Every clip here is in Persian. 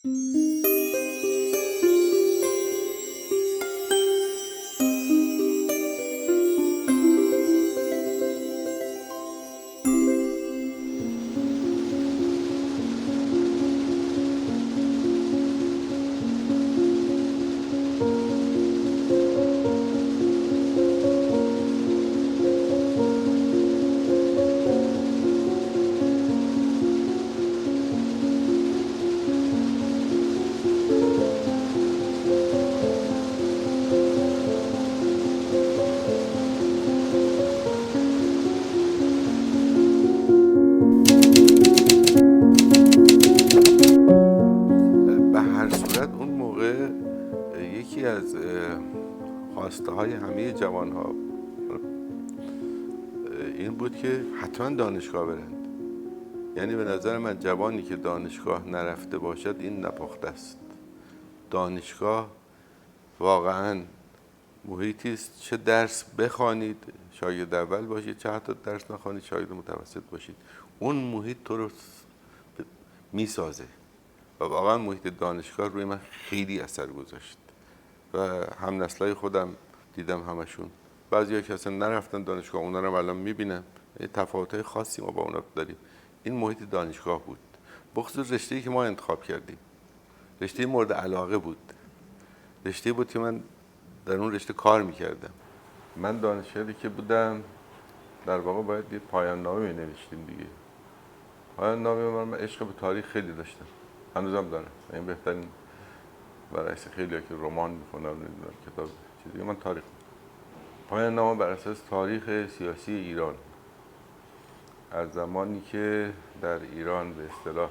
به هر صورت اون موقع یکی از خواسته های همه جوان ها این بود که حتما دانشگاه برند. یعنی به نظر من جوانی که دانشگاه نرفته باشد این نپخته است. دانشگاه واقعا محیطی است، چه درس بخوانید شاگرد اول باشید، چه حتی درس نخوانید شاگرد متوسط باشید، اون محیط تو رو میسازه و واقعا محیط دانشگاه روی من خیلی اثر گذاشت و هم نسلای خودم دیدم همشون، بعضیا که اصلا نرفتن دانشگاه اونا رو الان میبینم، تفاوت‌های خاصی ما با اونا داریم. این محیط دانشگاه بود، بخصوص رشته‌ای که ما انتخاب کردیم. رشته مورد علاقه بود، رشته بود که من در اون رشته کار میکردم. من دانشگاهی که بودم در واقع باید یه پایان نامه می‌نوشتیم دیگه. پایان نامه من عشق به تاریخ خیلی داشتم، هنوزم دارم. این بهترین برعکس خیلی‌ها که رمان می‌خونن نمی‌دونم کتاب چیزی، من تاریخ. پایان نامه بر اساس تاریخ سیاسی ایران از زمانی که در ایران به اصطلاح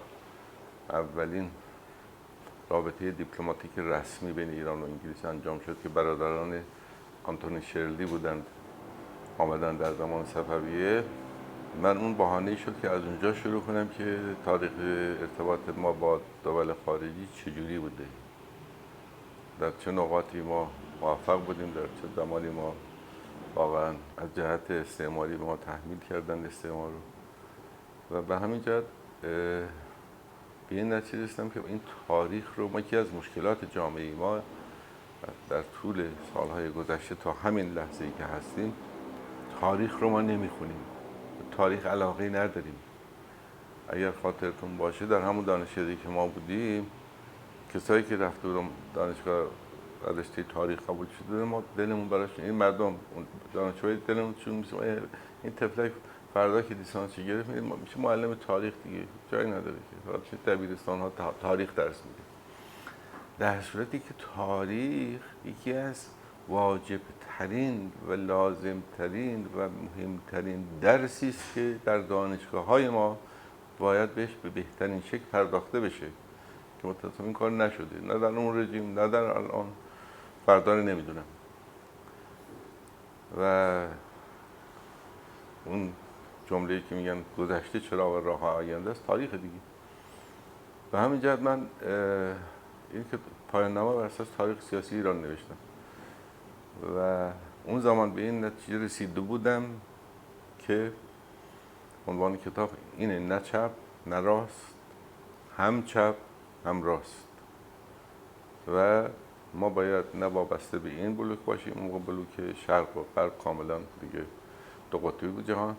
اولین رابطه دیپلماتیک رسمی بین ایران و انگلیس انجام شد که برادران آنتونی شرلی بودند، آمدن در زمان صفویه. من اون بهانه‌ای شد که از اونجا شروع کنم که تاریخ ارتباط ما با دول خارجی چجوری بوده، در چه نقاطی ما موفق بودیم، در چه زمانی ما واقعا از جهت استعماری به ما تحمیل کردن استعمار رو. و به همین جهت به این نتیجه رسیدم که این تاریخ رو، ما یکی از مشکلات جامعه ما در طول سالهای گذشته تا همین لحظه‌ای که هستیم، تاریخ رو ما نمیخونیم، تاریخ علاقه نداریم. اگر خاطرتون باشه در همون دانشکده‌ای که ما بودیم، کسایی که رفته بودن دانشگاه رشته تاریخ قبول شده، ما دلمون براش، این مردم دانشجوی دلمون چون میشه این طفلک فردا که لیسانس گرفت میشه معلم تاریخ دیگه، جایی نداره که حالا چه دبیرستان ها تاریخ درس میده. در صورتی که تاریخ یکی از واجب ترین و لازم ترین و مهمترین درسی است که در دانشگاه های ما باید بهش به بهترین شکل پرداخته بشه که متأسفانه این کار نشده، نه در اون رژیم نه در الان، فردا رو نمیدونم. و اون جمله‌ای که میگن گذشته چراغ راه آینده است، تاریخ دیگه. به همین جهت من این که پایان نامه بر اساس تاریخ سیاسی ایران نوشتم و اون زمان به این نتیجه رسیده بودم که عنوان کتاب اینه: نه چپ نه راست، هم چپ هم راست. و ما باید نه وابسته به این بلوک باشیم، اون موقع بلوک شرق و غرب کاملا دیگه دو قطبی بود جهان،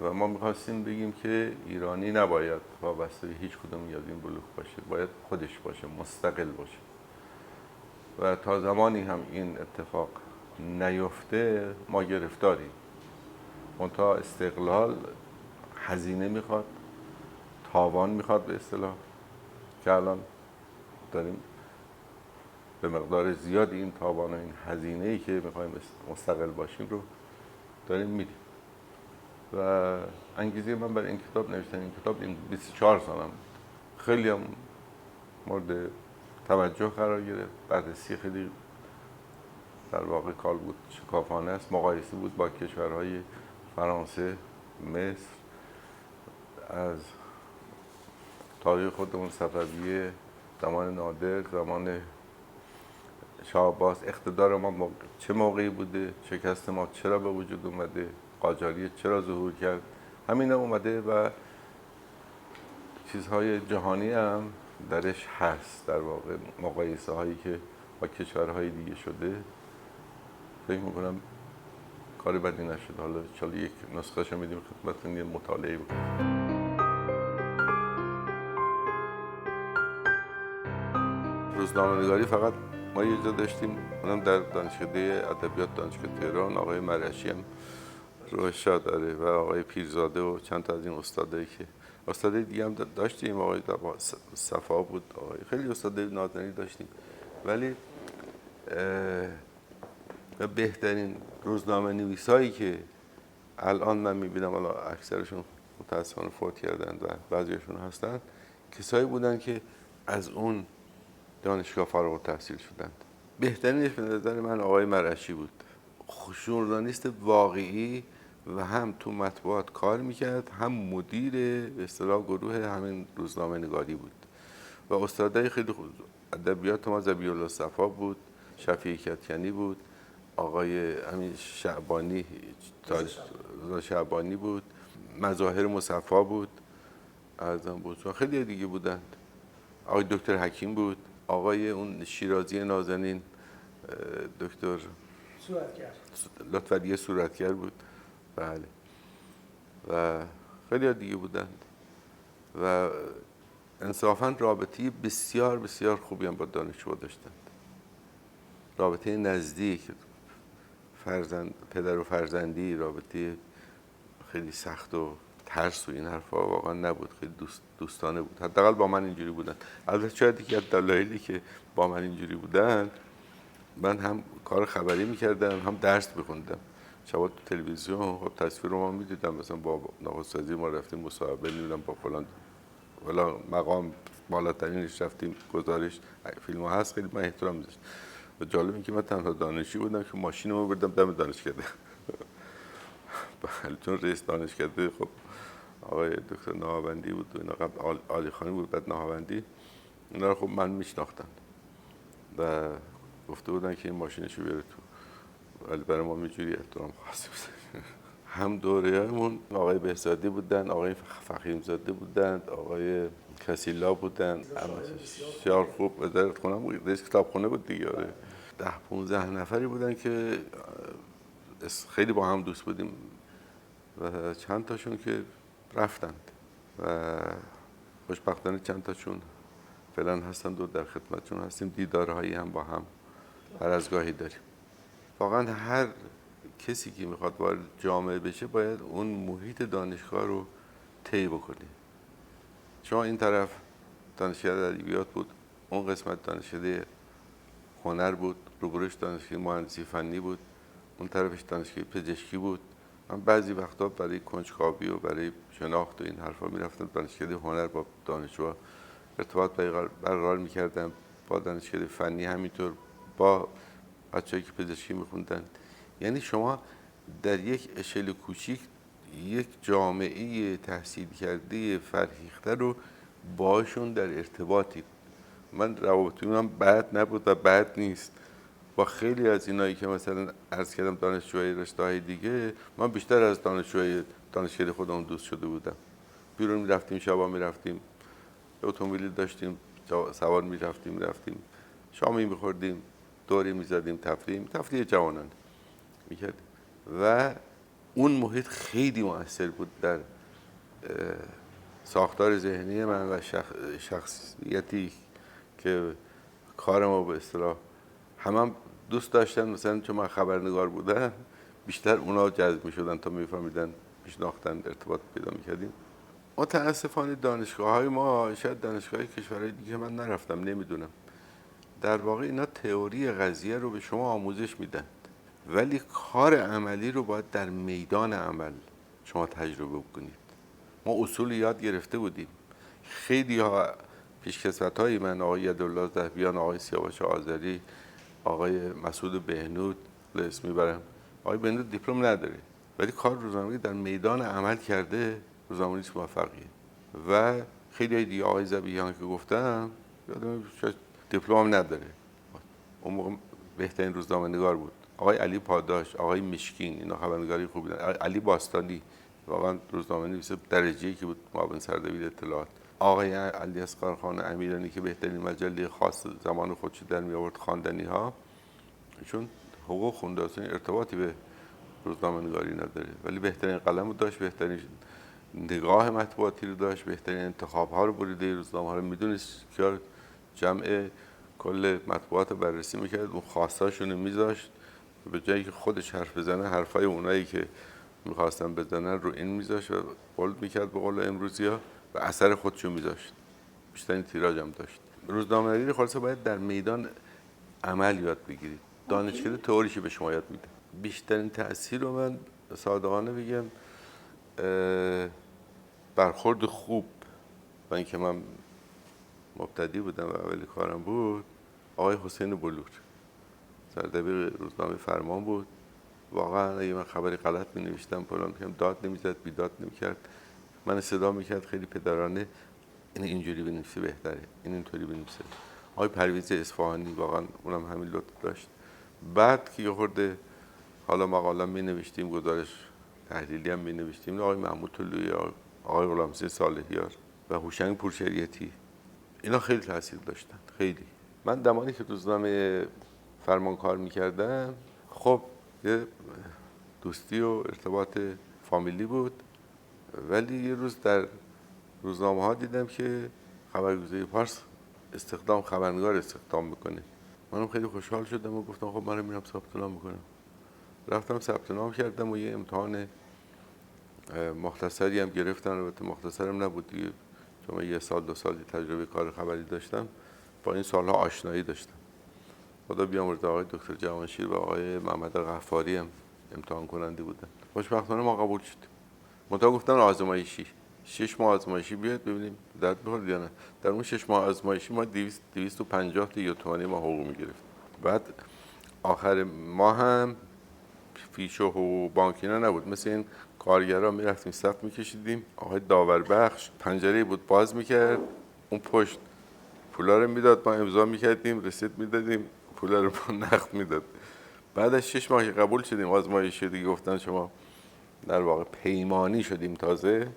و ما میخواستیم بگیم که ایرانی نباید وابسته به هیچ کدوم از این بلوک باشه، باید خودش باشه، مستقل باشه. و تا زمانی هم این اتفاق نیفته ما گرفتاریم. منتها استقلال هزینه میخواد، تاوان میخواد به اصطلاح، که الان داریم به مقدار زیاد این تاوان و این هزینه‌ای که میخوایم مستقل باشیم رو داریم میدیم. و انگیزه من برای این کتاب نوشتن این کتاب این 24 سالم خیلی هم مورد توجه قرار گرفت. بررسی خیلی در واقع کار بود شکافانه است، مقایسه بود با کشورهای فرانسه، مصر، از تاریخ خودمون، صفویه، زمان نادر، زمان شاه عباس، اقتدار ما چه موقعی بوده، شکست ما چرا به وجود اومده، قاجاریه چرا ظهور کرد، همین اومده و چیزهای جهانی هم درش هست. در واقع مقایسه هایی که با کشورهای دیگه شده، فکر میکنم کاری بدی نشد. حالا چاله یک نسخه شو میدیم خدمتتون، یه مطالعه بکنید. روزنامه‌نگاری فقط ما یه جا داشتیم، اونم در دانشکده ادبیات دانشگاه تهران. آقای مرشی هم روشا داره و آقای پیرزاده و چند تا از این استادایی که استادای دیگه هم داشتیم. آقای صفا بود، آقای خیلی استادای نادری داشتیم. ولی بهترین روزنامه نویسایی که الان من میبینم، حالا اکثرشون متاسفانه فوت کردند و بعضیشون هستن، کسایی بودن که از اون دانشگاه فارغ التحصیل شدند. بهترینش به نظر من آقای مرشی بود. ژورنالیست واقعی و هم تو مطبوعات کار میکرد، هم مدیر به اصطلاح گروه همین روزنامه نگاری بود. و استادای خیلی خوب ادبیات ما ذبیح‌الله صفا بود، شفیع کدکنی بود، آقای امین شعبانی، شعبانی بود، مظاهر مصفا بود، ارزم بود، خیلی دیگه بودند. آقای دکتر حکیم بود، آقای اون شیرازی نازنین دکتر لطفعلی صورتگر بود، بله، و خیلی دیگه بودند. و انصافاً رابطه بسیار بسیار خوبی هم با دانشجو داشتند. رابطه نزدیک، پدر و فرزندی، رابطه خیلی سخت و ترس و این حرفا واقعا نبود. خیلی دوستانه بود. حداقل با من اینجوری بودن. البته شاید یکی از دلایلی که با من اینجوری بودن، من هم کار خبری میکردم هم درس میخوندم. شبا تو تلویزیون خب تصویر رو ما میدیدم، مثلا با نخست وزیر ما رفتیم مصاحبه نمیدونم با فلان ولا مقام بالاترینش رفتیم گزارش، فیلم ها هست، خیلی من احترام میذاشتم. و جالب این که من تنها دانشجویی بودم که ماشینمو بردم دم دانشکده. بله، چون رئیس دانشکده خب آقای دکتر نهاوندی بود و اینا، قبل عالی خانی بود بعد نهاوندی، اینا رو خب من میشناختن و گفته بودن که این ماشینشو بیاره تو. ولی برای ما اینجوری احترام خاصی بود. هم دوره‌مون آقای بهزادی بودن، آقای فخیمزاده بودند، آقای کسیلا بودند، بسیار خوب. وزارت خونه بود، رئیس کتابخونه بود دیگه. 10-15 نفری بودن که خیلی با هم دوست بودیم و چند تاشون که رفتند و خوشبختانه چند تاشون فعلا هستن و در خدمتشون هستیم. دیدارهایی هم با هم هر از گاهی داریم. واقعا هر کسی که میخواد وارد جامعه بشه باید اون محیط دانشگاه رو طی بکنه. شما این طرف دانشکده ادبیات بود، اون قسمت دانشکده هنر بود، روبروش دانشکده مهندسی فنی بود، اون طرفش دانشکده پزشکی بود. من بعضی وقتا برای کنجکاوی و برای شناخت و این حرفا میرفتم دانشکده هنر، با دانشجوها ارتباط برقرار میکردم، با دانشکده فنی همینطور، با بچه‌ای که پزشکی میخوندن. یعنی شما در یک اشل کوچیک یک جامعه تحصیل کرده فرهیخته رو باشون در ارتباطی. من روابطمون بد نبود و بد نیست. با خیلی از اینایی که مثلا عرض کردم دانشجوهای رشته‌های دیگه، من بیشتر از دانشجوهای دانشکده خودمون دوست شده بودم. بیرون میرفتیم، شبا میرفتیم، اتومبیلی داشتیم، سوار میرفتیم شامی میخوردیم، دوری میزدیم، تفریح جوانان میکردیم. و اون محیط خیلی مؤثر بود در ساختار ذهنی من و شخصیتی که کارمو به اصطلاح هم دوست داشتن. مثلا چون من خبرنگار بودم، بیشتر اونا جذب میشدن تا میفهمیدن، میشناختن، ارتباط پیدا میکردیم. متاسفانه دانشگاه‌های ما، شاید دانشگاه‌های کشورهای دیگه من نرفتم نمیدونم، در واقع اینا تئوری قضیه رو به شما آموزش میدن، ولی کار عملی رو باید در میدان عمل شما تجربه بکنید. ما اصول یاد گرفته بودیم. خیلی ها پیشکسوت‌های من، آقای یدالله ذهبیان، آقای سیاوش آذری، آقای مسعود بهنود، اسم میبرم. آقای بهنود دیپلم نداره ولی کار روزنامه‌نگاری در میدان عمل کرده، روزنامه‌نگاری موفقیه. و خیلی دیگه، آقای ذبیحان که گفتم، یادم شاید دیپلم نداره، اون موقع بهترین روزنامه‌نگار بود. آقای علی پاداش، آقای مشکین، اینا خبرنگاری خوبی دارن. علی باستانی واقعا روزنامه‌نویس درجه‌ای که بود، معاون سردبیر اطلاعات. آقای علیاصغر خان امیرانی که بهترین مجله خاص زمان خودش در می آورد، خواندنی ها، چون حقوق خونده اصلا ارتباطی به روزنامه نگاری نداره، ولی بهترین قلم رو داشت، بهترین نگاه مطبوعاتی رو داشت، بهترین انتخاب ها رو بریده روزنامه ها رو میدونست که جمع کل مطبوعات رو بررسی میکرد، اون خواستاشون رو میذاشت، به جایی که خودش حرف بزنه حرفای اونایی که میخواستن بزنن رو این میذاشت و بولد میکرد به قول امروزی ها و اثر خودشو میذاشت. بیشترین تیراژ هم داشت. روزنامه‌نگاری خالص باید در میدان عمل یاد بگیرید. دانشکده تئوریش به شما یاد میده. بیشترین تأثیر رو من صادقانه بگم برخورد خوب و اینکه من مبتدی بودم و اولی کارم بود، آقای حسین بلور سردبیر روزنامه فرمان بود. واقعا اگه من خبری غلط می نوشتم فلان میگم داد نمیزد، بیداد نمیکرد، من صدا میکرد خیلی پدرانه، این اینجوری بنویسه بهتره، این اینطوری بنویسه. آقای پرویز اصفهانی واقعا اونم همین لطف داشت. بعد که یه خورده حالا مقاله می نوشتیم، گزارش تحلیلی هم می نوشتیم، آقای محمود طلویی، آقای غلامحسین صالحیار و هوشنگ پورشریعتی، اینا خیلی تاثیر داشتن. خیلی. من زمانی که روزنامه فرمان کار میکردم، خب یه دوستی و ارتباط فامیلی بود، ولی یه روز در روزنامه ها دیدم که خبرگزاری پارس خبرنگار استخدام میکنه. منم خیلی خوشحال شدم و گفتم خب من میرم ثبت نام میکنم. رفتم ثبت نام کردم و یه امتحان مختصری هم گرفتن، البته مختصرم نبود دیگه، چون من 1-2 سال تجربه کار خبری داشتم، با این سالها آشنایی داشتم. خدا بیامرزه آقای دکتر جوانشیر و آقای محمد غفاری هم امتحان کننده بودن. خوشبختانه ما قبول شدیم. منتها گفتن آزمایشی 6 ماه آزمایشی بیاد ببینیم درد می‌خوره یا نه. در اون 6 ماه آزمایشی ما 250 تا یوتومانی ما حقوق می‌گرفت. بعد آخر ماه هم فیش و حقوق بانکی نبود، مثل این کارگرا میرفتیم صف میکشیدیم، آقای داوربخش پنجره بود باز میکرد، اون پشت پولا رو میداد، ما امضا میکردیم، رسید میدادیم، پولا رو نقد میداد. بعد از 6 ماه که قبول شدیم آزمایش دیگه، گفتن شما در واقع پیمانی شدیم تازه،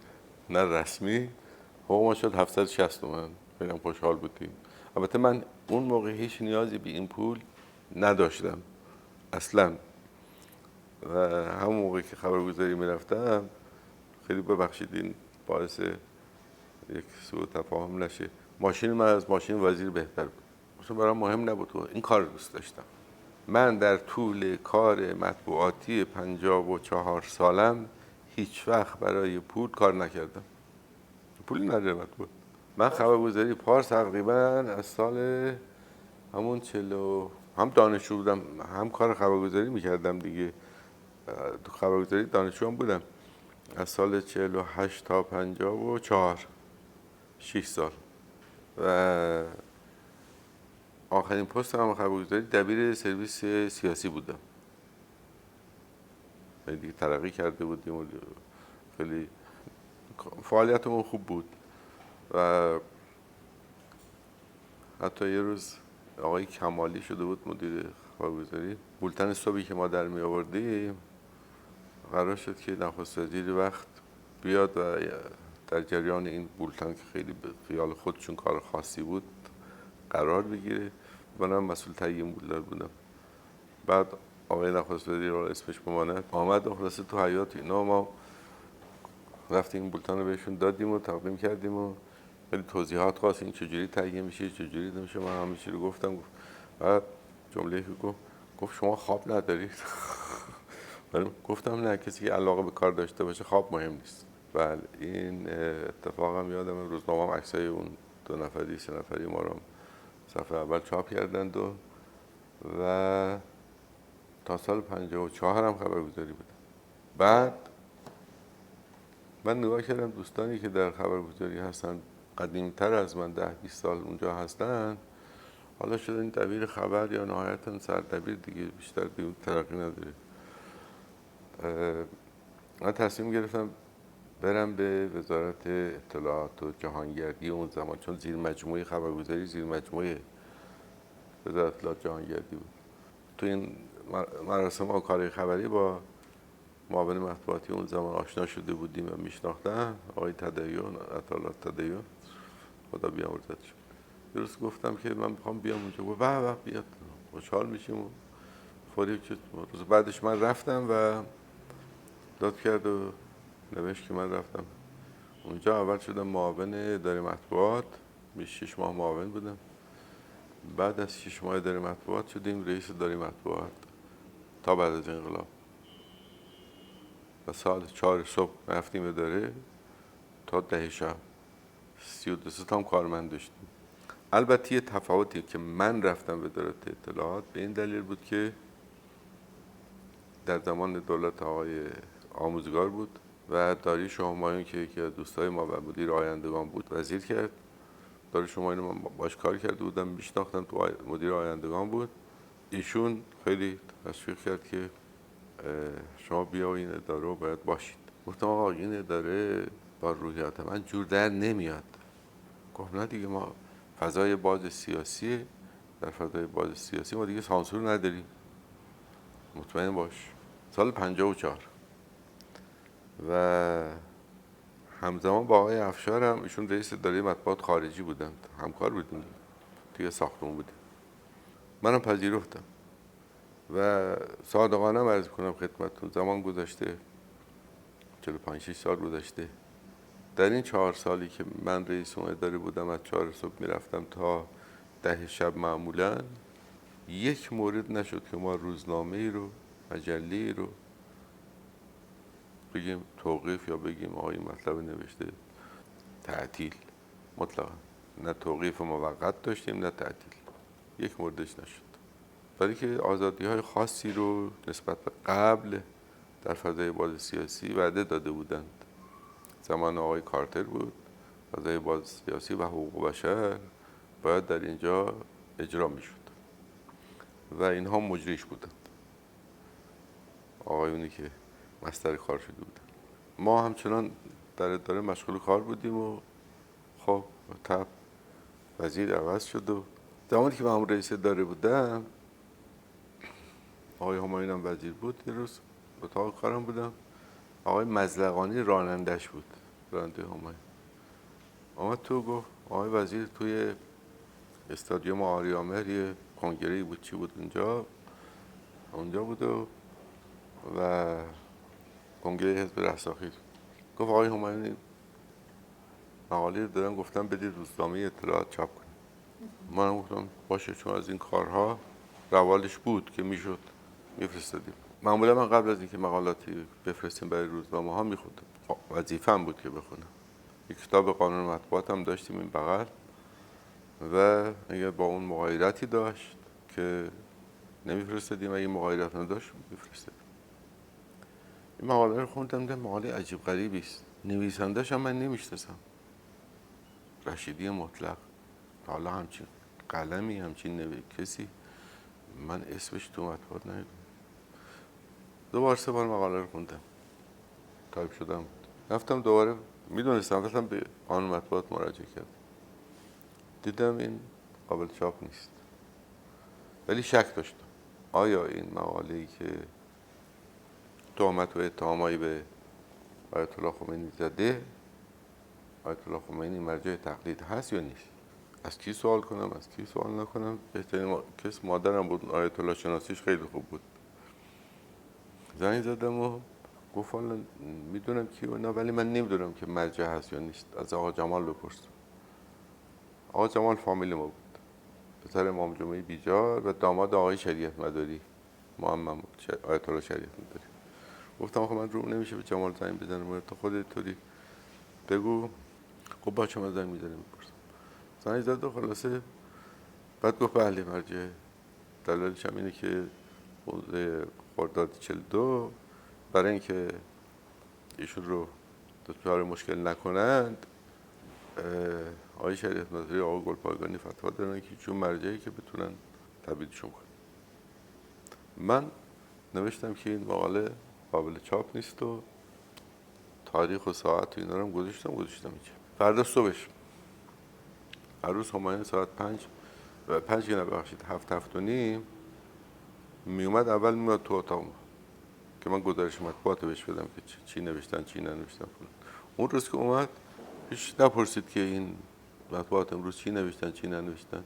نه رسمی. حقوق ما شد 760 تومن. خیلی خوشحال بودیم. البته من اون موقع هیچ نیازی به این پول نداشتم اصلا، و همون موقع که خبرگزاری میرفتم، خیلی ببخشید این باعث یک سوء تفاهم نشه، ماشین من از ماشین وزیر بهتر بود، اصلا برام مهم نبود، این کار رو دوست داشتم. من در طول کار مطبوعاتی 54 سالم هیچ وقت برای پول کار نکردم. پولی نداره مطبوعات. من خبرگزاری پارس تقریبا از سال همون 40 هم دانشجو بودم، هم کار خبرگزاری میکردم دیگه، تو خبرگزاری دانشجو هم بودم، از سال 48 تا 54 6 سال. و آخرین پست هم خبرگزاری دبیر سرویس سیاسی بودم. دیگه ترقی کرده بودیم و خیلی فعالیتمون خوب بود. و حتی یه روز آقای کمالی شده بود مدیر خبرگزاری، بولتن صبحی که ما در می آوردیم قرار شد که نخست وزیر وقت بیاد و در جریان این بولتن که خیلی به خیال خودشون کار خاصی بود قرار بگیره. منم مسئول تهیه بولتن بودم. بعد آقای نخست وزیر رو اسمش بماند آمد و خلاصه تو حیاط اینا ما رفتیم این بولتن رو بهشون دادیم و تقدیم کردیم و خیلی توضیحات خواست این چجوری تهیه میشه چجوری نمیشه. من همه چی رو گفتم. بعد جمله که گفت شما خواب ندارید؟ من گفتم نه، کسی که علاقه به کار داشته باشه خواب مهم نیست. بله این اتفاقم یادم روزنامه هم عکسای اون 2 نفری 3 نفری ما رو صفحه اول چاپ کردند و تا سال 54 هم خبرگزاری بودم. بعد من نگاه کردم دوستانی که در خبرگزاری هستن قدیمتر از من 10-20 سال اونجا هستن، حالا شدن دبیر خبر یا نهایتاً سردبیر دیگه، بیشتر دیگه ترقی نداره. من تصمیم گرفتم برم به وزارت اطلاعات و جهانگردی اون زمان، چون زیر مجموعه خبرگزاری زیر مجموعه وزارت اطلاعات جهانگردی بود. تو این مراسم و کار خبری با معاون مطبوعاتی اون زمان آشنا شده بودیم و میشناختم، آقای تدیون، عطالات تدیون. خدا بیامرزتش. درست گفتم که من میخوام بیام اونجا، گفت به بیاد، خوشحال میشیم. و فوری که روز بعدش من رفتم و داد کرد و نوشت که من رفتم اونجا. اول شدم معاون اداره مطبوعات، 6 ماه معاون بودم. بعد از 6 ماه اداره مطبوعات شدیم رئیس اداره مطبوعات تا بعد از انقلاب. و ساعت 4 صبح رفتیم اداره تا 10 شب، 32 تا هم کارمند داشتیم. البته یه تفاوتی که من رفتم به اداره اطلاعات به این دلیل بود که در زمان دولت آقای آموزگار بود و داریوش همایون که یکی از دوستای ما و مدیر آیندگان بود وزیر کرد. داریوش همایون من باش کار کرده بودم، میشناختم، تو مدیر آیندگان بود. ایشون خیلی تشویق کرد که شما بیا این اداره رو باید باشید. گفتم آقا این اداره با روحیات من جور در نمیاد. گفت نه دیگه، ما فضای باز سیاسی، در فضای باز سیاسی ما دیگه سانسور نداریم، مطمئن باش. سال 54 و همزمان با آقای افشار هم ایشون رئیس اداره مطبوعات خارجی بودند، همکار بودیم توی ساختمون بودیم. منم پذیرفتم و صادقانه عرض کنم خدمتتون، زمان گذشته 45-6 سال گذشته، در این 4 سالی که من رئیس اون اداره بودم، از 4 صبح میرفتم تا 10 شب معمولا، یک مورد نشد که ما روزنامه ای رو، مجله ای رو بگیم توقیف یا بگیم آقا این مطلب نوشته تعطیل. مطلقا نه توقیف موقت داشتیم نه تعطیل، یک موردش نشد. برای که آزادی های خاصی رو نسبت به قبل در فضای باز سیاسی وعده داده بودند. زمان آقای کارتر بود، فضای باز سیاسی و حقوق بشر باید در اینجا اجرا می شد و اینها مجریش بودند، آقایونی که مستر کار شده بودند. ما همچنان در اداره مشغول کار بودیم و خب تب وزیر عوض شد و زمانی که من رئیس اداره بودم، آقای همایون هم وزیر بود. یه روز اتاق کارم بودم، آقای مزلقانی رانندش بود، راننده همایون آمد تو، گفت آقای وزیر توی استادیوم آریامهر یه کنگره‌ای بود، چی بود اونجا بود و کنگره حزب رستاخیز. گفت آقای همایون مقاله رو دارن، گفتم بدید روزنامه اطلاعات چاپ کنیم. منم گفتم باشه، چون از این کارها روالش بود که میشد میفرستادیم. معمولا من قبل از اینکه مقالاتی بفرستیم برای روزنامه ها میخوندم، وظیفه‌ام بود که بخونم. یک کتاب قانون مطبوعات هم داشتیم این بغل و اگر با اون مغایرتی داشت که نمیفرستادیم، اگه مغایرت نداشت میفرستادیم. این مقاله رو خوندم، دیدم مقاله عجیب غریبی است. نویسنده‌ش هم من نمیشناسم، رشیدی مطلق. حالا همچین قلمی، همچین کسی من اسمش تو مطبوعات ندیدم. 2-3 بار مقاله رو خوندم، تایپ شدم، رفتم دوباره، میدونستم رفتم به قانون مطبوعات مراجعه کردم، دیدم این قابل چاپ نیست. ولی شک داشتم آیا این مقاله‌ای که تهمت و اتهامایی به آیت الله خمینی زده، آیت الله خمینی مرجع تقلید هست یا نیست. از کی سوال کنم، از کی سوال نکنم؟ بهترین کس مادرم بود، آیت الله شناسیش خیلی خوب بود. زنگ زدم و گفت والا میدونم کی و نه، ولی من نمیدونم که مرجع هست یا نیست، از آقا جمال بپرس. آقا جمال فامیل ما بود، پسر امام جمعه بیجار و داماد آقای شریعت مداری، محمد آیت الله شریعت مداری. گفتم آخه من روم نمیشه به جمال زنگ بزنم، تو خودت طوری بگو. خب باشه من زنگ میزنم میپرسم. زنگ زد و خلاصه بعد گفت بله مرجع. دلیلش هم اینه که موضوع خرداد 42 برای اینکه ایشون رو دچار مشکل نکنند، آقای شریعت مداری، آقای گلپایگانی فتوا دادن که چون مرجعی که بتونن تبعیدشون کنن. من نوشتم که این مقاله قابل چاپ نیست و تاریخ و ساعت و اینا رو گذاشتم اینجا. فردا صبحش هر روز همایون ساعت 5 که نبخشید 7 و نیم میومد، اول میاد تو اتاق که من گزارش مطبوعات بهش بدم که چی نوشتن چی ننوشتن. اون روز که اومد هیچ نپرسید که این مطبوعات امروز چی نوشتن چی ننوشتن.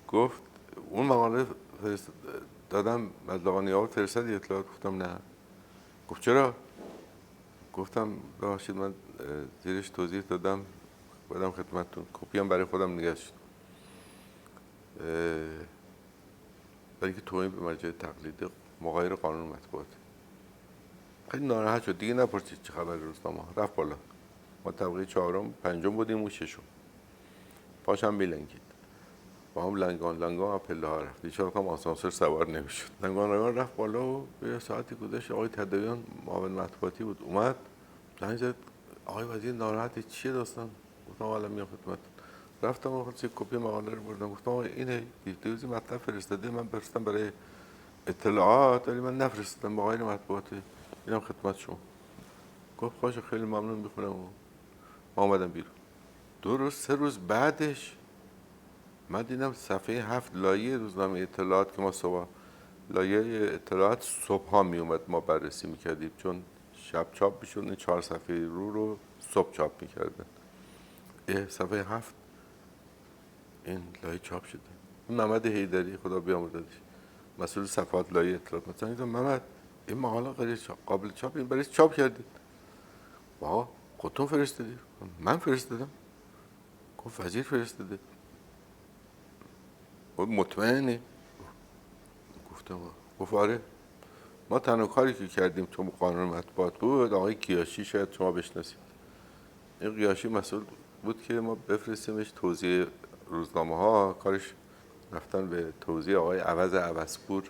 گفت اون مقاله دادم مطلقانی ها فرستادی اطلاعات؟ گفتم نه. گفت چرا؟ گفتم ببخشید من زیرش توضیح دادم بدم خدمتتون، کپی هم برای خودم نگهش برای که توهین به مرجع تقلید مغایر قانون مطبوعات. خیلی ناراحت شد، دیگه نپرسید چه خبر روزنامه ها، رفت بالا. ما طبقه چهارم پنجم بودیم و ششم، پاشم میلنگید با هم لنگان و پله ها رفت. هیچ وقت هم آسانسور سوار نمیشد. لنگان رفت بالا و به ساعتی گذشت آقای تدیان معاون مطبوعاتی بود اومد زنگ زد آقای وزیر ناراحتی چیه داستان؟ گفتم حالا میام خدمت. رفتم و خودش کپی مقاله رو بردم گفتم آقا اینه دیروزی مطلب فرستاده من فرستادم برای اطلاعات ولی من نفرستادم با آقای مطبوعاتی، اینم خدمت شما. گفت باشه خیلی ممنون میخونم و ما اومدم بیرون. 2 روز 3 روز بعدش من دیدم صفحه 7 لایه روزنامه اطلاعات که ما صبح لایه اطلاعات صبح ها می اومد ما بررسی میکردیم چون شب چاپ میشد، این 4 صفحه رو صبح چاپ میکردن. صفحه 7 این لایه چاپ شده. محمد حیدری خدا بیامرزدش مسئول صفحات لایه اطلاعات مثلا گفتم محمد این مقاله غیر قابل چاپ این برای چاپ کردید؟ با خودتون فرستادید؟ من فرستادم. گفت وزیر فرستاده. گفت مطمئنی؟ گفتم گفت آره. ما تنها کاری که کردیم چون قانون مطبوعات بود آقای قیاشی شاید شما بشناسید، این قیاشی مسئول بود که ما بفرستیمش توزیع روزنامه ها، کارش رفتن به توزیع آقای عوضپور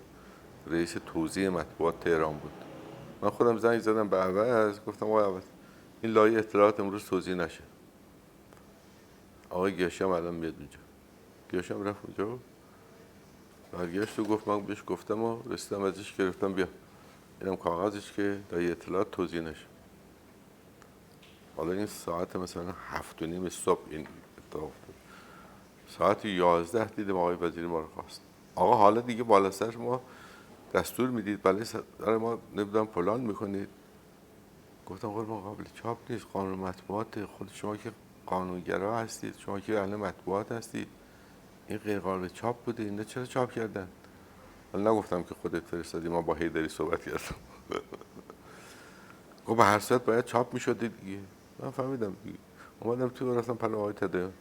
رئیس توزیع مطبوعات تهران بود. من خودم زنگ زدم به عوض گفتم آقای عوض این لایه اطلاعات امروز توزیع نشه. آقای قیاشی هم الان میاد اونجا. قیاشی هم رفت اونجا برگشت و گفت من بهش گفتم و رسیدم ازش گرفتم بیا اینم کاغذش که لایه اطلاعات توزیع نشه. حالا این ساعت مثلا 7:30 صبح این اتفاق افتاد. ساعت 11 دیدم آقای وزیر ما رو خواست. آقا حالا دیگه بالا سر ما دستور میدید بله سر ما نمیدونم فلان میکنید. گفتم ما قابل چاپ نیست، قانون مطبوعات، خود شما که قانونگرا هستید، شما که اهل مطبوعات هستید، این غیر قابل چاپ بوده، اینا چرا چاپ کردن؟ حالا نگفتم که خودت فرستادی، ما با حیدری صحبت کردم. گفت به هر صورت باید چاپ میشد دیگه. من فهمیدم دیگه. اومدم تو رفتم پلو آقای تدیان،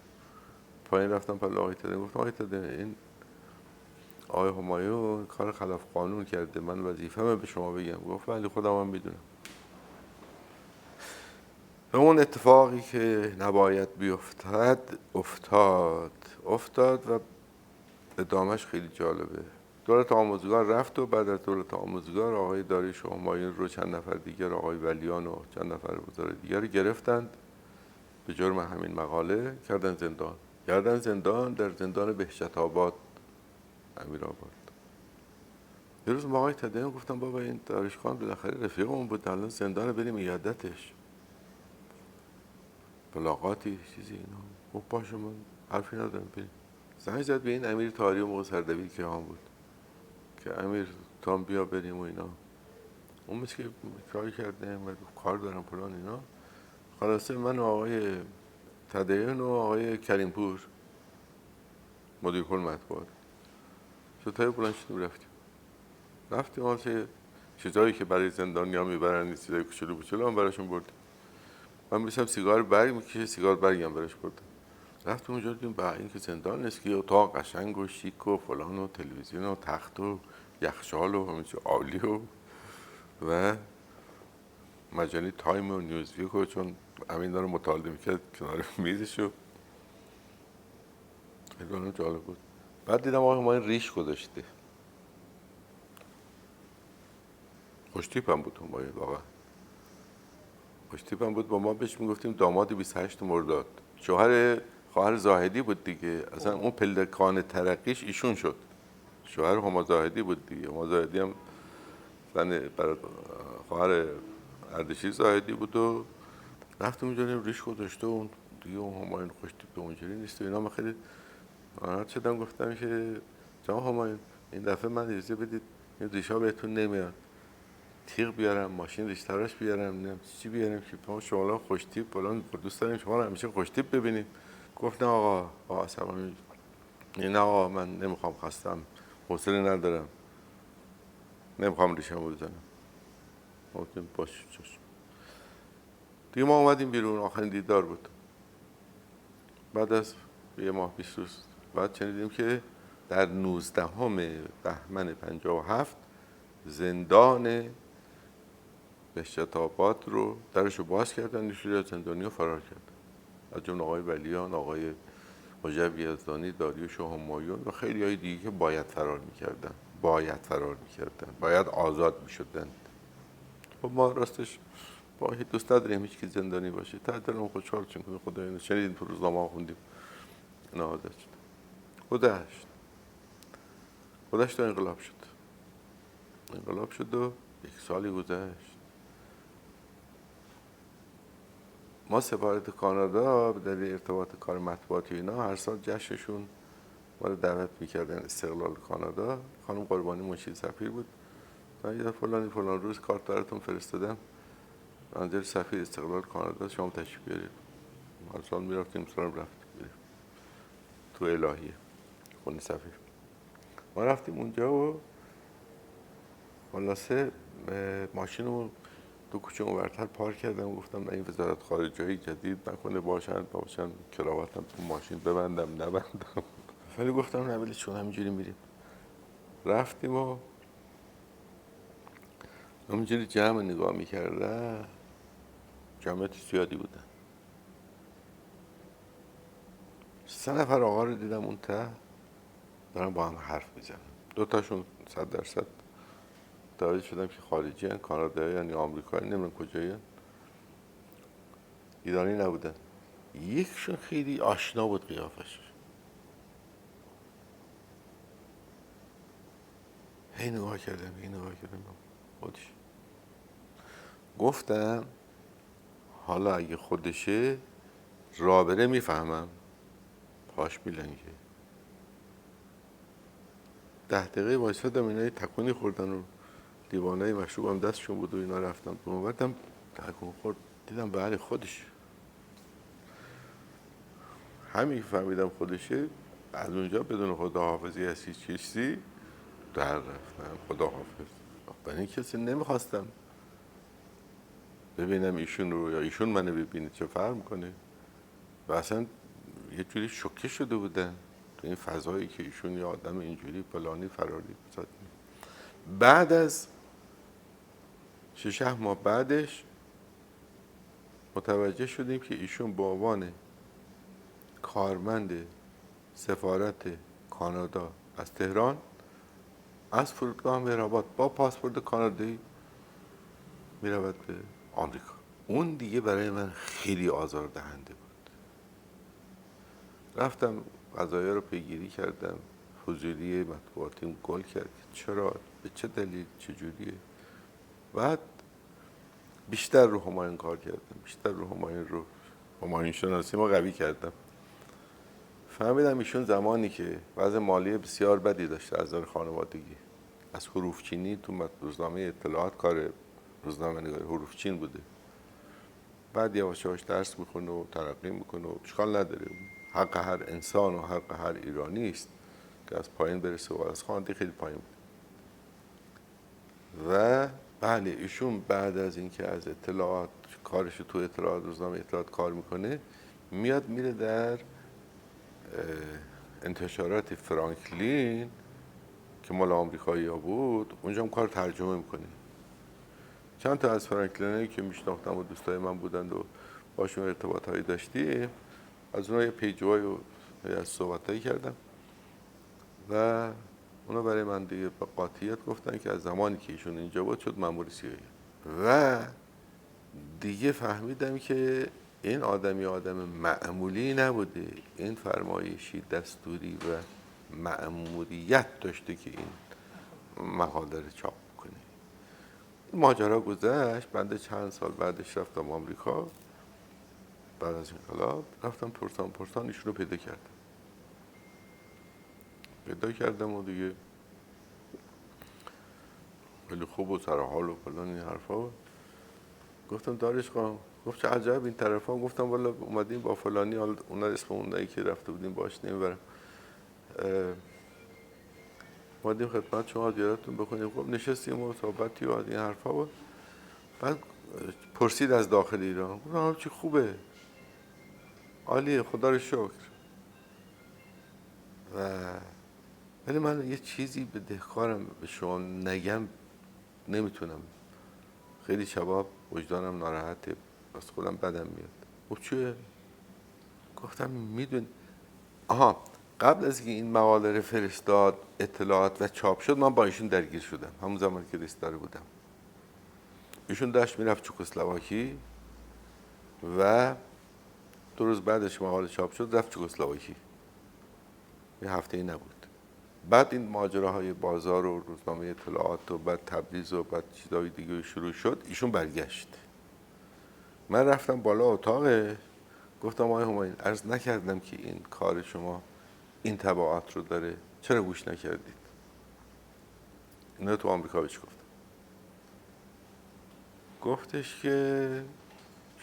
پایین رفتم پلو آقای تدیان گفتم آقای تدیان این آقای همایون کار خلاف قانون کرده، من وظیفه‌مه به شما بگم. گفت ولی خودم هم میدونم. به اون اتفاقی که نباید بیفتد افتاد و ادامهش خیلی جالبه. دولت آموزگار رفت و بعد از دولت آموزگار آقای داریوش همایون رو چند نفر دیگر آقای ولیان و چند نفر وزرای دیگر رو گرفتند به جرم همین مقاله کردن زندان در زندان بهشت آباد امیرآباد. یه روز با آقای تدیان گفتم بابا این داریوش خان بالاخره رفیقمون بود الان زندان بریم ایادتش ملاقاتی چیزی اینا. گفت باشه من حرفی ندارم بریم. زنگ زد به این امیر طاهری و موقع سردبیر کیهان بود که امیر تام بیا بریم و اینا. اون مثل که کاری کرده و کار دارم فلان اینا. خلاصه من و آقای تدیان و آقای کریمپور مدیر کل مطبوعات ستای بلند شدیم رفتیم واسه چیزایی که برای زندانیا میبرن چیزای کوچولو هم براشون بردیم. من می‌رسم سیگار برگ میکشه سیگار برگم براش بردم. رفتیم اونجا دیدیم با این که زندان نیست که اتاق قشنگ و شیک و فلان و تلویزیون و تخت و یخچال و همه چیز عالی و مجله تایم و نیوزویک و چون امین داره مطالعه میکرد کنار میزشو خیلی برام جالب بود. بعد دیدم آقای همایون ریش گذاشته. خوشتیپ هم بود همایون واقعا. خوشتیپ هم بود با ما بهش میگفتیم داماد 28 مرداد. خواهر زاهدی بود دیگه. اصلا اون پلکان ترقیش ایشون شد. شوهر هما زاهدی بود دیگه. هما زاهدی هم زن خواهر اردشیر زاهدی بود و رفتم اونجا ریش گذاشته و اون دیگه همایون خوشتیپ اونجوری نیست و اینا. من خیلی ناراحت شدم گفتم که جناب همایون این دفعه من اجازه بدید این ریشا بهتون نمیاد. تیغ بیارم ماشین ریشتراش بیارم چی بیارم که شما خوشتیپ فلان دوست داریم شما رو همیشه خوشتیپ ببینیم گفت نه آقا عصبانی، نه آقا من نمیخوام، خستم، حوصله ندارم، نمیخوام ریشمو بزنم. گفتیم باشه چشم. دیگه ما اومدیم بیرون، آخرین دیدار بود. بعد از یه ماه 20 روز بعد شنیدیم که در 19 بهمن 57 زندان بهشت آباد رو درشو باز کردن، نشون از زندانی رو فرار کردن. از جمله آقای ولیان، آقای حجب یزدانی، داریوش و همایون و خیلی های دیگه که باید فرار میکردن، باید آزاد میشدن. خب ما راستش با دوست نداریم هیچ کی زندانی باشه، تا دلم خوشحال چون که خدای اینو شنیدیم، تو روزنامه خوندیم اینا آزاد شد. گذشت و انقلاب شد و یک سالی گذشت. ما سفارت کانادا به دلیل ارتباط کار مطبوعاتی اینا هر سال جشنشون ما رو دعوت میکردن استقلال کانادا. خانم قربانی منشی سفیر بود. من یه فلان روز کارت براتون فرستادم، منظر سفیر استقلال کانادا، شما تشریف بیارید. هر سال میرفتیم، سال رفتیم تو الهیه خونه سفیر. ما رفتیم اونجا و خلاصه ماشین رو تو کوچه اونورتر پارک کردم، گفتم نه این وزارت خارجه جدید نکنه باشن کراواتم تو ماشین ببندم نبندم. ولی گفتم نه ولی چون همینجوری میریم. رفتیم و همینجوری جمع نگاه میکردم، جمعیت زیادی بودن. 3 نفر آقا رو دیدم اون ته دارن با هم حرف میزنن. 2 تاشون 100% متوجه شدم که خارجی هن، کانادایی یعنی آمریکایی، نمیدونم کجایی هن. ایرانی نبودن. یکشون خیلی آشنا بود قیافش. هی نگاه کردم خودش. گفتم حالا اگه خودشه راه بره میفهمم، پاش میلنگه. 10 دقیقه وایسادم، اینا تکونی خوردن و دیوانه مشروب هم دستشون بود و اینا. رفتم اومدم تکون خورد، دیدم بله خودش. همین فهمیدم خودشه، از اونجا بدون خداحافظی از هیچ چیزی در رفتم. خداحافظ. برای این کسی نمیخواستم ببینم ایشون رو یا ایشون منو ببینه، چه فرق میکنه. و اصلا یه جوری شوکه شده بودن تو این فضایی که ایشون یه آدم اینجوری فلانی فراری. بعد از 6 ماه بعدش متوجه شدیم که ایشون به عنوان کارمند سفارت کانادا از تهران از فرودگاه مهرآباد با پاسپورت کانادایی میرود به آمریکا. اون دیگه برای من خیلی آزاردهنده بود. رفتم قضایا رو پیگیری کردم، فضولی مطبوعاتیم گل کرد چرا، به چه دلیل، چه جوریه. بعد بیشتر رو همایون کار کردم، بیشتر رو همایون شناسی ما قوی کردم. فهمیدم ایشون زمانی که وضع مالی بسیار بدی داشته از نظر خانوادگی، از حروف چینی تو روزنامه اطلاعات کار روزنامه نگاری حروف چین بوده. بعد یواش یواش درس میخونه و ترقی میکنه و اشکال نداره، حق هر انسان و حق هر ایرانی است که از پایین برسه و از خانواده خیلی پایین بود. و بله ایشون بعد از اینکه از اطلاعات کارش تو اطلاعات روزنامه اطلاعات کار میکنه، میاد میره در انتشارات فرانکلین که مال آمریکایی ها بود، اونجا هم کار ترجمه میکنه. چند تا از فرانکلینایی که میشناختم و دوستای من بودند و باشون ارتباط هایی داشتیم، از اونها یه پیجوهای و از صحبت هایی کردم و اونا برای من دیگه با قاطعیت گفتن که از زمانی که ایشون اینجا بود شد مأمور CIA. و دیگه فهمیدم که این آدم معمولی نبوده، این فرمایشی دستوری و مأموریت داشته که این مقاله رو چاپ کنه. این ماجرا گذشت. بنده چند سال بعدش رفتم آمریکا. بعد از انقلاب رفتم پرسان ایشون رو پیدا کردم و دیگه خیلی خوب و سر حال و فلان این حرفا. گفتم داریوش خان گفت چه عجب این طرفا. گفتم والا اومدیم با فلانی، حالا اونا اسم اونایی که رفته بودیم باش نمیبرم، اومدیم خدمت شما زیارتتون بکنیم. خب نشستیم و صحبتی و از این حرفا بود. بعد پرسید از داخل ایران. گفتم چی خوبه، عالیه، خدا رو شکر. و ولی من یه چیزی به دهکارم به شما نگم نمیتونم، خیلی شباب وجدانم ناراحته، از خودم بدم میاد. گفت چیه؟ گفتم میدون قبل از که این مقاله رو فرستاد اطلاعات و چاپ شد، من با ایشون درگیر شدم همون زمان که رئیس داره بودم. ایشون داشت میرفت چکسلواکی و 2 روز بعدش مقاله چاپ شد رفت چکسلواکی، یه هفته ای نبود. بعد این ماجراهای بازار و روزنامه اطلاعات و بعد تبریز و بعد چیزای دیگه شروع شد، ایشون برگشت. من رفتم بالا اتاقه، گفتم آقای همایون عرض نکردم که این کار شما این تبعات رو داره، چرا گوش نکردید؟ اینا تو آمریکا بهش گفتش که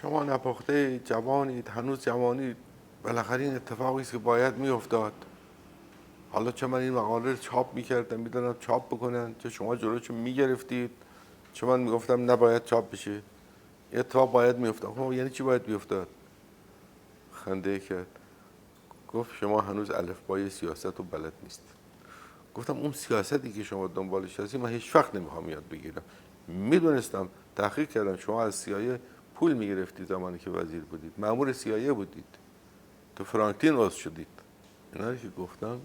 شما نپخته جوانید، هنوز جوانید، بالاخره این اتفاقی است که باید میافتاد. حالا چه من این مقاله رو چاپ میکردم میدونم چاپ بکنن، چه شما جلوشو میگرفتید، چه من میگفتم نباید چاپ بشه، این اتفاق باید میافتاد. خب یعنی چی باید میافتاد؟ خنده کرد، گفت شما هنوز الفبای سیاست رو بلد نیست. گفتم اون سیاستی که شما دنبالش هستی من هیچ وقت نمیخوام یاد بگیرم. میدونستم، تحقیق کردم شما از CIA پول میگرفتید زمانی که وزیر بودید، مأمور CIA بودید، تو فرانکلین عضو شدید. اینا رو که گفتم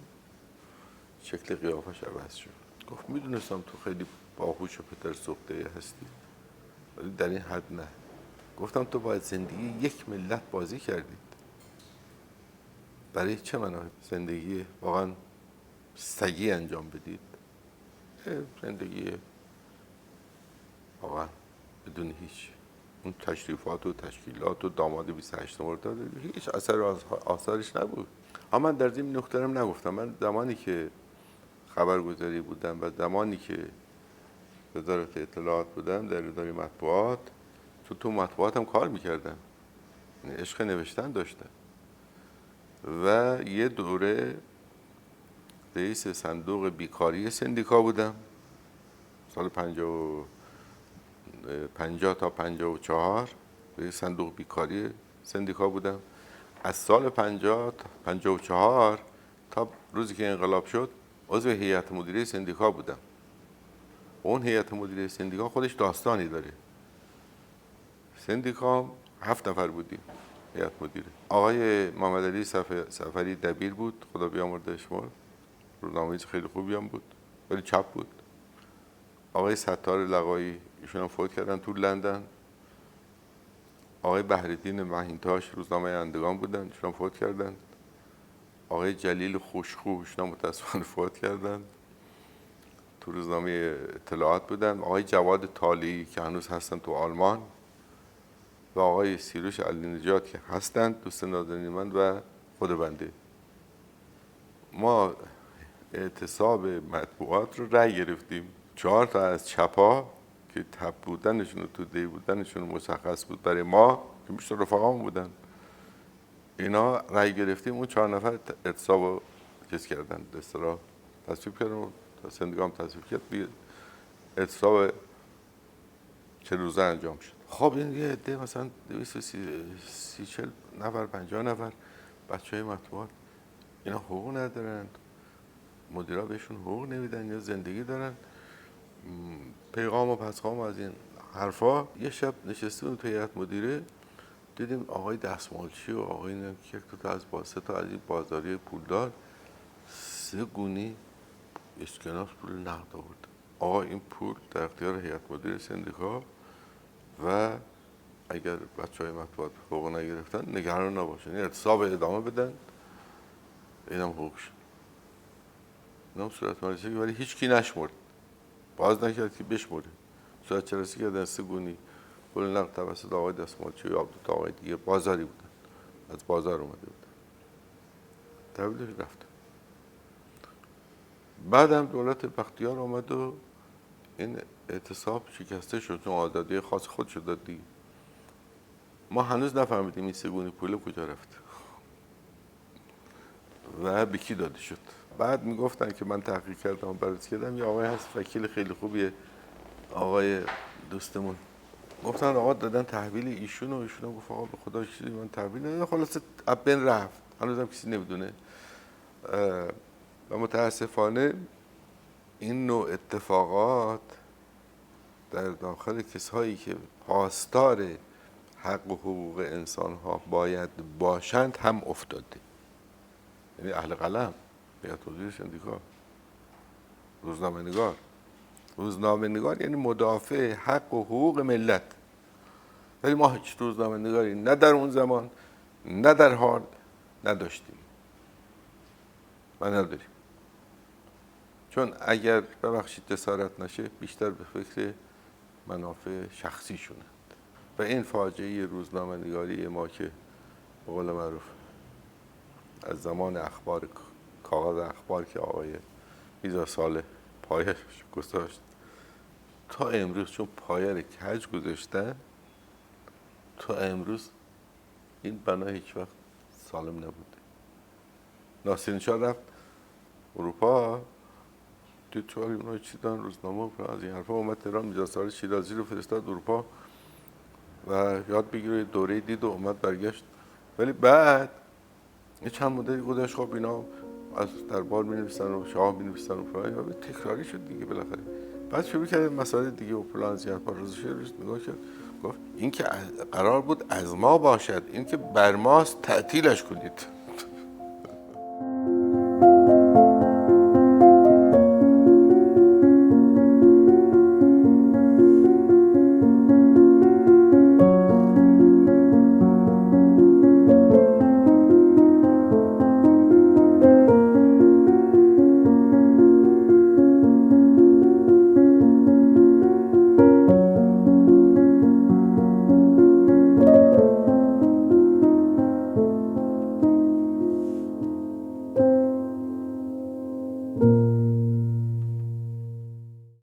شکل قیافش عوض شد. گفت میدونستم تو خیلی باهوش و پدر سوخته هستی ولی در این حد نه. گفتم تو باید زندگی یک ملت بازی کردید، برای چه منو زندگی واقعا سگی انجام بدید؟ زندگی واقعا بدون هیچ اون تشریفات و تشکیلات و داماد 28 مرداد هیچ اثر و آثارش نبود. اما من در ضمن نکترم نگفتم، من زمانی که خبرگزاری بودم و زمانی که وزارت اطلاعات بودم در اداره مطبوعات، تو مطبوعاتم کار میکردم، عشق نوشتن داشتم و یه دوره رئیس صندوق بیکاری سندیکا بودم سال 50 تا 54. رئیس صندوق بیکاری سندیکا بودم. از سال 50 تا 54 تا روزی که انقلاب شد عضو هیئت مدیره سندیکا بودم. اون هیئت مدیره سندیکا خودش داستانی داره. سندیکا 7 نفر بودیم هیئت مدیره. آقای محمد علی سفری دبیر بود، خدا بیامرزش، روزنامه‌نویس خیلی خوبی هم بود ولی چپ بود. آقای ستار لقایی ایشون هم فوت کردن تو لندن. آقای بحرالدین مهینتاش روزنامه اندگان بودن، ایشون هم فوت کردن. آقای جلیل خوشخو ایشون هم متاسفانه فوت کردن، تو روزنامه اطلاعات بودن. آقای جواد طالعی که هنوز هستن تو آلمان و آقای سیروش علی نجات که هستند دوست نازنین من و خود بنده. ما اعتصاب مطبوعات رو رأی گرفتیم. 4 تا از چپا که تب بودنشون و تو دی بودنشون مشخص بود برای ما که میشه رفقامون بودن، اینا رأی گرفتیم. اون 4 نفر اعتصاب رو چیز کردن، به اصطلاح تصویب کردن، سندیکام تصویب کرد، اعتصاب 40 روزه انجام شد. خب این یه عده مثلا 230 نفر 50 نفر بچهای مطبوعات، اینا حقوق ندارن، مدیرا بهشون حقوق نمیدن یا زندگی دارن، پیغام و پسخام از این حرفا. یه شب نشستیم تو هیئت مدیره، دیدیم آقای دستمالچی و آقای یک تا از سه تا از این بازاری پولدار 3 گونی اسکناس پول نقد آورد. آقا این پول در اختیار هیئت مدیره سندیکا و اگر بچهای مطبوعات حقوق نگرفتن نگران نباشن، این اعتصاب ادامه بدن، اینم حقوقش. اینم صورت مجلسی ولی هیچ کی نشمرد، باز نکرد که بشموره. صورت جلسه کردن 3 گونی پول نقد توسط آقای دستمالچی و 2 تا آقای دیگه بازاری بودن، از بازار اومده بودن، تحویلش رفت. بعدم دولت بختیار آمد و این اعتصاب شکسته شد، چون آزادی خاص خودشو داد دیگه. ما هنوز نفهمیدیم این 3 گونی پول کجا رفت و به کی داده شد. بعد میگفتن که من تحقیق کردم و بررسی کردم، یه آقای هست وکیل خیلی خوبیه، آقای دوستمون، گفتن آقا دادن تحویل ایشون و ایشون گفت آقا به خدا چیزی من تحویل ندادم. خلاصه بین رفت، هنوزم کسی نمیدونه. و متاسفانه این نوع اتفاقات در داخل کسایی که پاسدار حق و حقوق انسان ها باید باشند هم افتاده. یعنی اهل قلم، هیئت وزیر سندیکا، روزنامه نگار یعنی مدافع حق و حقوق ملت. ولی ما هیچ روزنامه نگاری نه در اون زمان نه در حال نداشتیم و نداریم. چون اگر ببخشید جسارت نشه بیشتر به فکر منافع شخصیشونه و این فاجعه روزنامه نگاری ما که به قول معروف از زمان اخبار کاغذ اخبار که آقای میرزا صالح پایش گذاشت تا امروز، چون پایه رو کج گذاشتن تا امروز این بنا هیچ وقت سالم نبوده. ناصرین شاه رفت اروپا، دید تو اونا چی دارن روزنامه و از این حرفا، اومد تهران، میرزا صالح شیرازی رو فرستاد اروپا و یاد بگیره، دوره دید و اومد برگشت. ولی بعد یه چند مدتی گذشت، خب اینا از دربار می‌نویسن و شاه می‌نویسن و فلان، تکراری شد دیگه بالاخره. بعد شروع کرد مسائل دیگه و فلان زیاد پردازش نگاه کرد، گفت این که قرار بود از ما باشد، این که بر ماست تعطیلش کنید.